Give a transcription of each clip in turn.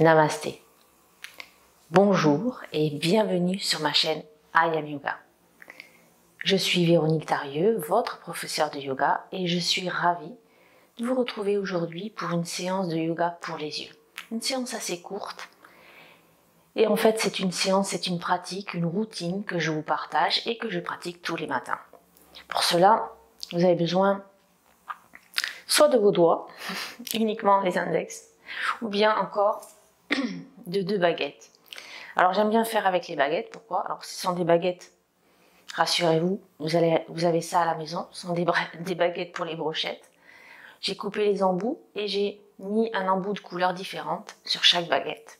Namasté. Bonjour et bienvenue sur ma chaîne I Am Yoga. Je suis Véronique Tarieux, votre professeure de yoga, et je suis ravie de vous retrouver aujourd'hui pour une séance de yoga pour les yeux. Une séance assez courte. Et en fait, c'est une séance, c'est une pratique, une routine que je vous partage et que je pratique tous les matins. Pour cela, vous avez besoin soit de vos doigts, uniquement les index, ou bien encore de 2 baguettes. Alors j'aime bien faire avec les baguettes, pourquoi? Alors ce sont des baguettes, rassurez-vous, vous avez ça à la maison, ce sont des baguettes pour les brochettes. J'ai coupé les embouts et j'ai mis un embout de couleur différente sur chaque baguette.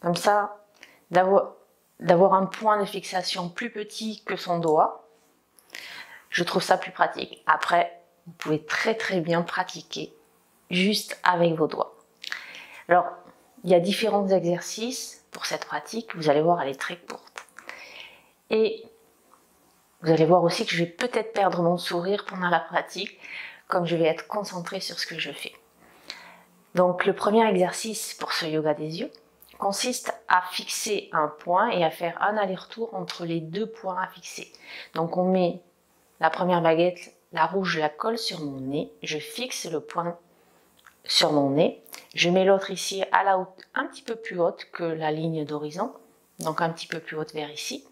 Comme ça, d'avoir un point de fixation plus petit que son doigt, je trouve ça plus pratique. Après, vous pouvez très bien pratiquer juste avec vos doigts. Alors, il y a différents exercices pour cette pratique. Vous allez voir, elle est très courte. Et vous allez voir aussi que je vais peut-être perdre mon sourire pendant la pratique, comme je vais être concentrée sur ce que je fais. Donc, le premier exercice pour ce yoga des yeux consiste à fixer un point et à faire un aller-retour entre les 2 points à fixer. Donc, on met la première baguette, la rouge, je la colle sur mon nez. Je fixe le point sur mon nez. Je mets l'autre ici à la haute, un petit peu plus haute que la ligne d'horizon, donc un petit peu plus haute vers ici.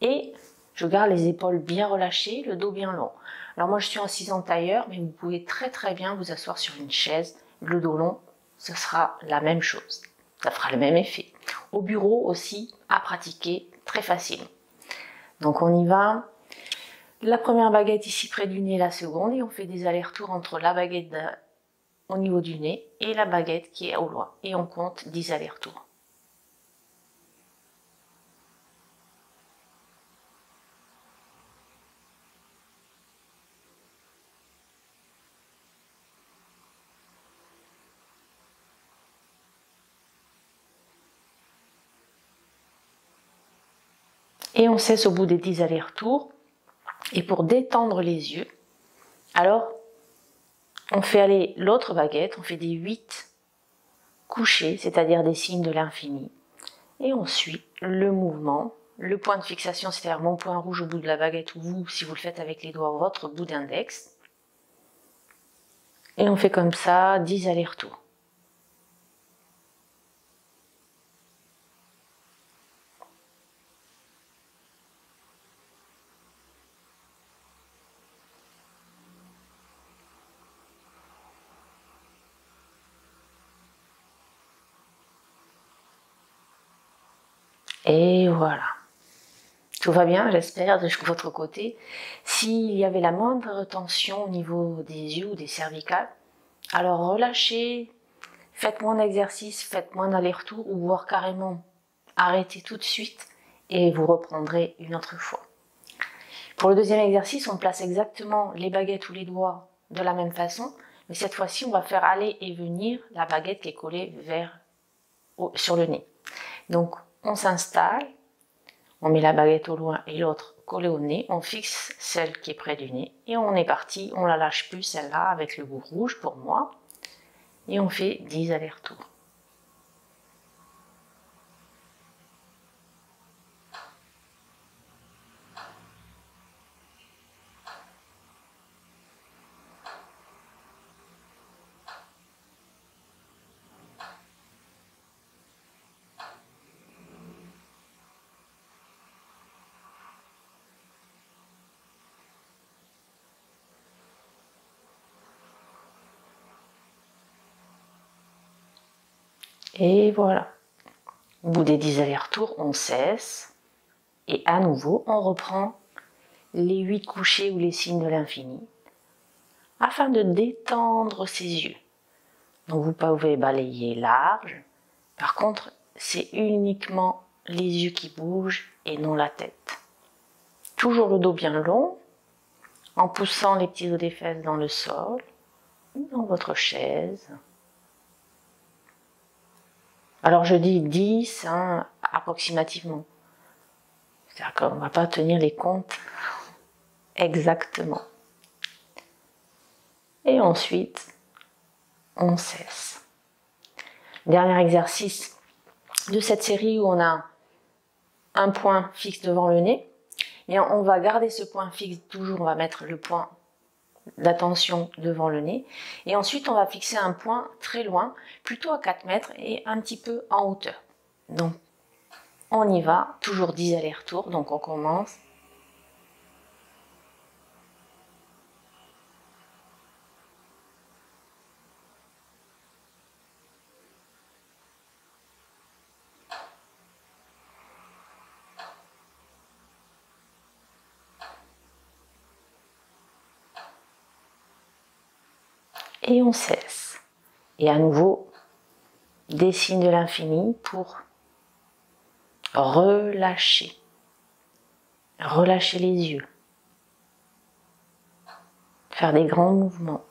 Et je garde les épaules bien relâchées, le dos bien long. Alors moi je suis assise en tailleur, mais vous pouvez très bien vous asseoir sur une chaise, le dos long, ce sera la même chose. Ça fera le même effet. Au bureau aussi, à pratiquer très facile. Donc on y va. La première baguette ici près du nez, la seconde, et on fait des allers-retours entre la baguette au niveau du nez et la baguette qui est au loin. Et on compte 10 allers-retours. Et on cesse au bout des 10 allers-retours. Et pour détendre les yeux, alors on fait aller l'autre baguette, on fait des 8 couchés, c'est-à-dire des signes de l'infini. Et on suit le mouvement, le point de fixation, c'est-à-dire mon point rouge au bout de la baguette, ou vous, si vous le faites avec les doigts, votre bout d'index. Et on fait comme ça 10 allers-retours. Et voilà. Tout va bien, j'espère, de votre côté. S'il y avait la moindre tension au niveau des yeux ou des cervicales, alors relâchez, faites moins d'exercices, faites moins d'allers-retours, ou voire carrément arrêtez tout de suite et vous reprendrez une autre fois. Pour le deuxième exercice, on place exactement les baguettes ou les doigts de la même façon, mais cette fois-ci, on va faire aller et venir la baguette qui est collée sur le nez. Donc, on s'installe, on met la baguette au loin et l'autre collée au nez, on fixe celle qui est près du nez et on est parti, on la lâche plus celle-là avec le bout rouge pour moi et on fait 10 allers-retours. Et voilà. Au bout des 10 allers-retours, on cesse. Et à nouveau, on reprend les 8 couchés ou les signes de l'infini afin de détendre ses yeux. Donc vous pouvez balayer large. Par contre, c'est uniquement les yeux qui bougent et non la tête. Toujours le dos bien long, en poussant les petits os des fesses dans le sol ou dans votre chaise. Alors je dis 10 approximativement. C'est-à-dire qu'on ne va pas tenir les comptes exactement. Et ensuite, on cesse. Dernier exercice de cette série où on a un point fixe devant le nez. Et on va garder ce point fixe toujours, on va mettre le point d'attention devant le nez. Et ensuite, on va fixer un point très loin, plutôt à 4 mètres et un petit peu en hauteur. Donc, on y va, toujours 10 allers-retours. Donc, on commence. Et on cesse. Et à nouveau, des signes de l'infini pour relâcher. Relâcher les yeux. Faire des grands mouvements.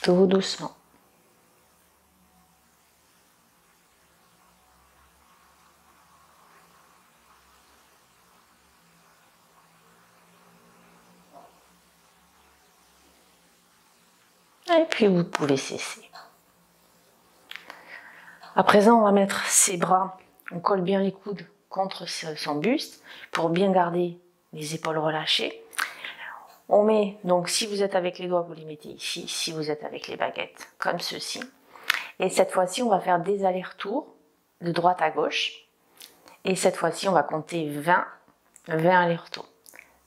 Tout doucement. Et puis vous pouvez cesser. À présent, on va mettre ses bras, on colle bien les coudes contre son buste pour bien garder les épaules relâchées. On met, donc si vous êtes avec les doigts, vous les mettez ici, si vous êtes avec les baguettes, comme ceci. Et cette fois-ci, on va faire des allers-retours de droite à gauche. Et cette fois-ci, on va compter 20 allers-retours.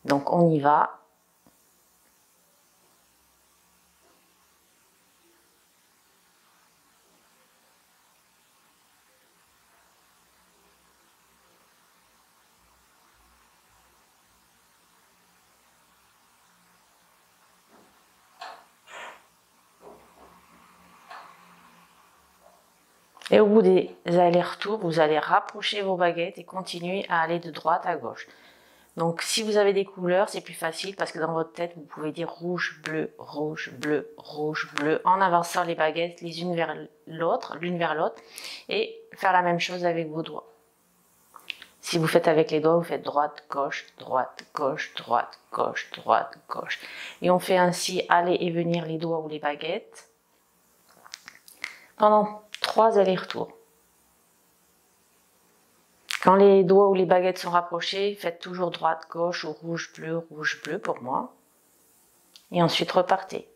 Donc on y va. Et au bout des allers-retours, vous allez rapprocher vos baguettes et continuer à aller de droite à gauche. Donc si vous avez des couleurs, c'est plus facile parce que dans votre tête, vous pouvez dire rouge, bleu, en avançant les baguettes les unes vers l'autre, l'une vers l'autre, et faire la même chose avec vos doigts. Si vous faites avec les doigts, vous faites droite, gauche, droite, gauche, droite, gauche, droite, gauche. Et on fait ainsi aller et venir les doigts ou les baguettes pendant 3 allers-retours. Quand les doigts ou les baguettes sont rapprochés, faites toujours droite, gauche ou rouge, bleu pour moi. Et ensuite repartez.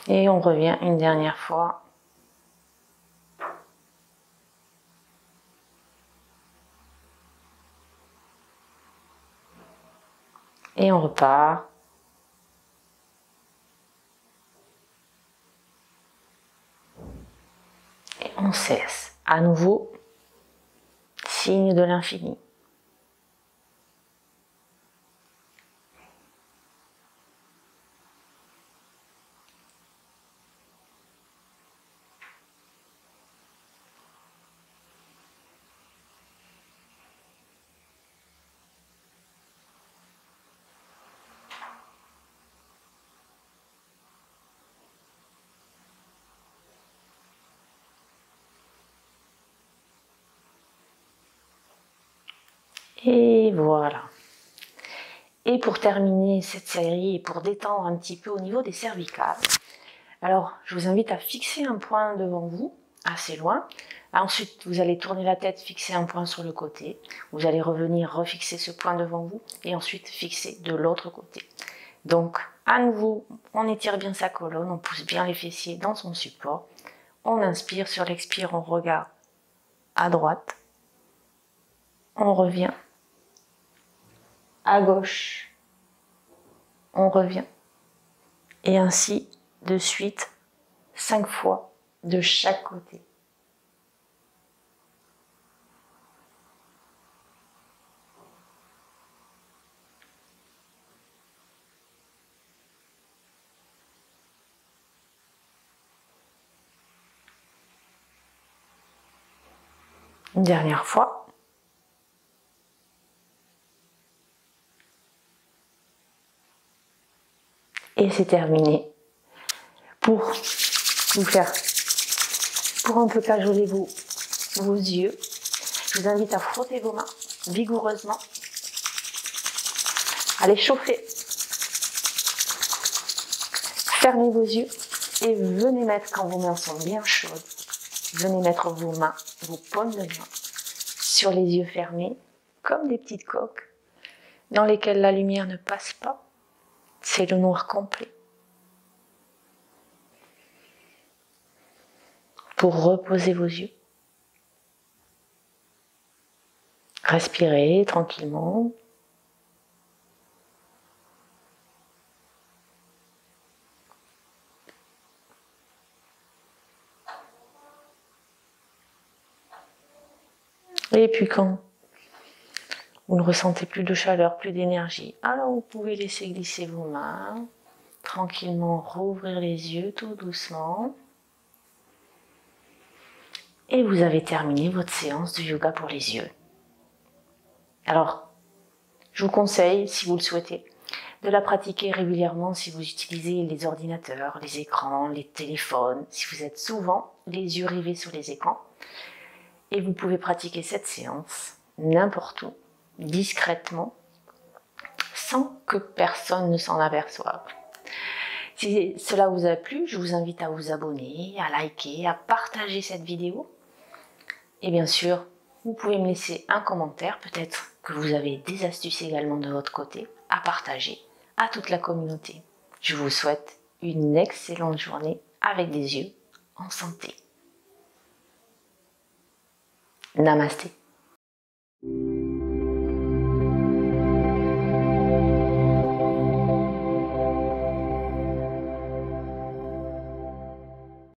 Et on revient une dernière fois. Et on repart. Et on cesse. À nouveau, signe de l'infini. Et voilà. Et pour terminer cette série et pour détendre un petit peu au niveau des cervicales, alors je vous invite à fixer un point devant vous, assez loin. Ensuite, vous allez tourner la tête, fixer un point sur le côté. Vous allez revenir refixer ce point devant vous et ensuite fixer de l'autre côté. Donc, à nouveau, on étire bien sa colonne, on pousse bien les fessiers dans son support. On inspire, sur l'expire, on regarde à droite. On revient à gauche. On revient. Et ainsi, de suite, 5 fois de chaque côté. Une dernière fois. Et c'est terminé pour vous faire pour un peu cajoler vos yeux. Je vous invite à frotter vos mains vigoureusement, à les chauffer. Fermez vos yeux et venez mettre, quand vos mains sont bien chaudes, venez mettre vos mains, vos paumes de main sur les yeux fermés, comme des petites coques dans lesquelles la lumière ne passe pas. C'est le noir complet. Pour reposer vos yeux. Respirez tranquillement. Et puis quand vous ne ressentez plus de chaleur, plus d'énergie, alors vous pouvez laisser glisser vos mains, tranquillement rouvrir les yeux tout doucement. Et vous avez terminé votre séance de yoga pour les yeux. Alors, je vous conseille, si vous le souhaitez, de la pratiquer régulièrement si vous utilisez les ordinateurs, les écrans, les téléphones, si vous êtes souvent les yeux rivés sur les écrans. Et vous pouvez pratiquer cette séance n'importe où, discrètement, sans que personne ne s'en aperçoive. Si cela vous a plu, je vous invite à vous abonner, à liker, à partager cette vidéo. Et bien sûr, vous pouvez me laisser un commentaire, peut-être que vous avez des astuces également de votre côté à partager à toute la communauté. Je vous souhaite une excellente journée avec des yeux en santé. Namasté.